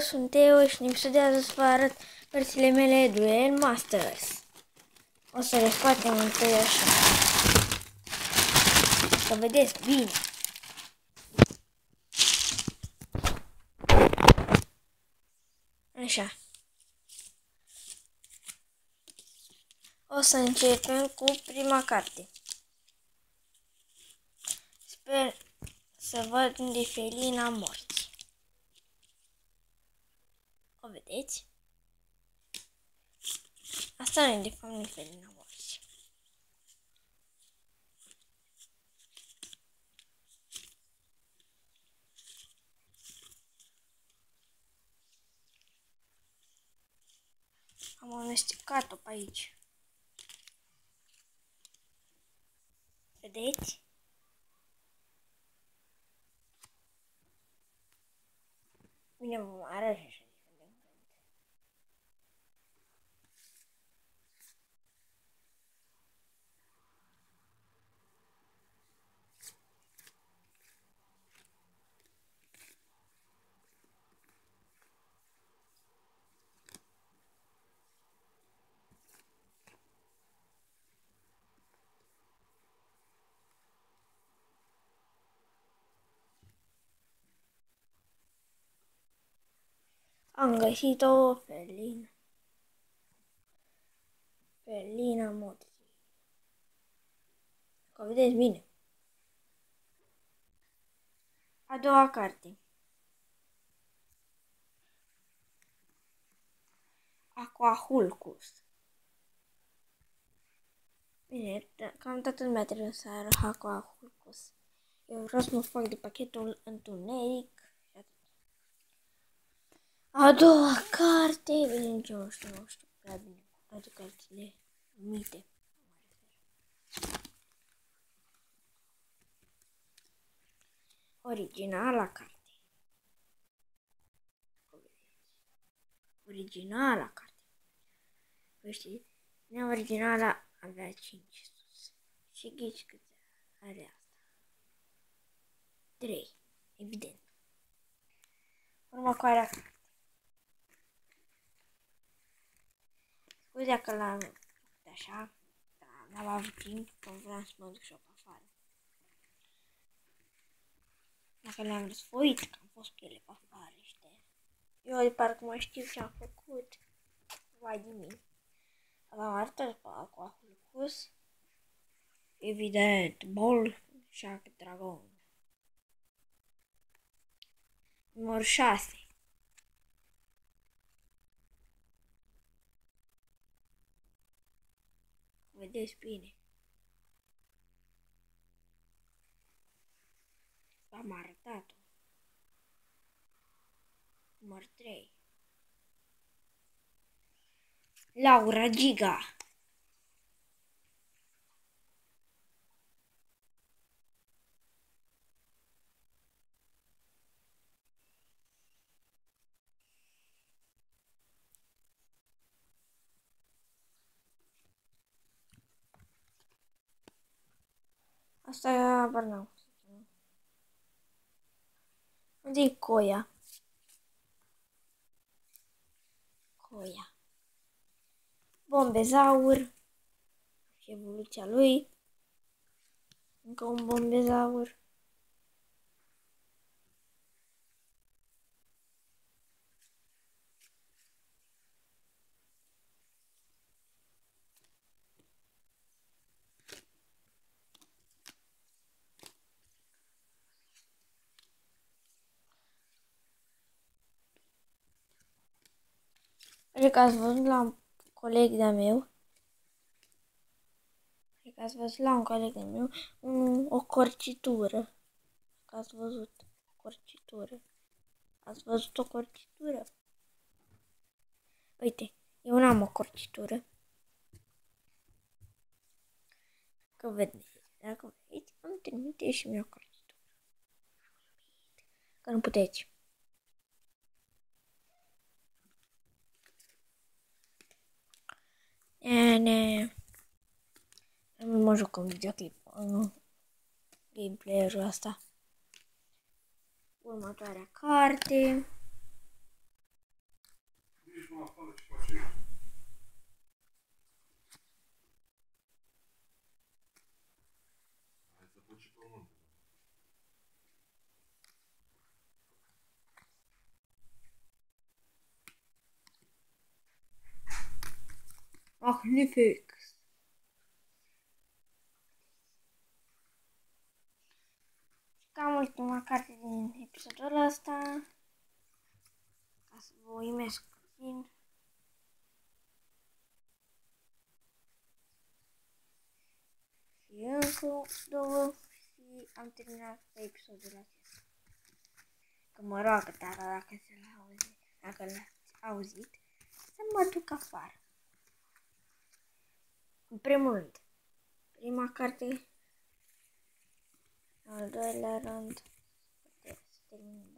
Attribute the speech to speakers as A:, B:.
A: sunt eu și în episodul de azi să vă arăt părțile mele Duel Masters. O să le scoatem întâi așa, să vedeți bine. Așa. O să începem cu prima carte. Sper să văd unde felina morții. O vedeți? Asta nu e de fapt nu felina morții. Am amestecat-o pe aici. Vedeți? Bine, vom arăta așa. Am găsit o felină. Felina morții. Că vedeți bine. A doua carte. Aquahulcus. Bine, cam toată lumea trebuie să ară Aquahulcus. Eu vreau să mă fac de pachetul întuneric. A doua carte, bine, nu știu prea bine toate cărțile mite. Originala carte. Originala carte. Păi știi, neoriginala avea 5 sus. Și ghici cât are asta. 3, evident. Următoarea carte. Scuze că l-am făcut așa, dar n-am avut timp, că vreau să mă duc și eu pe afară. Dacă le-am răsfoit, că am fost cu ele pe afară, știi? Eu de parcă mai știu ce am făcut. Vai de mine. L-am arătat pe Aquahulcus. Evident, Ball Shark Dragon. Numărul 6. Vedeți bine. Am arătat-o. Numărul 3. Laura Giga. Asta e Barnau. Unde-i Coia? Coia. Bombezaur. Și evoluția lui. Încă un bombezaur. Cred că ați văzut la un coleg de-a meu. Cred că ați văzut la un coleg de-a meu o corcitură. Că ați văzut o corcitură. Ați văzut o corcitură? Uite, eu n-am o corcitură. Că vedeți, dacă vedeți, îmi trimite și mie o corcitură. Că nu puteți. Nu mă joc în videoclip. Gameplay-ul ăsta. Următoarea carte.
B: până afară ce face aici? Hai să faci și pământul.
A: Magnific! Cam ultima carte din episodul ăsta. Ca să vă uimesc puțin. Și încă două și am terminat pe episodul acesta. Că mă roagă tara dacă l-ați auzit, să mă duc afară. În primul rând, prima carte, în al doilea rând, să termin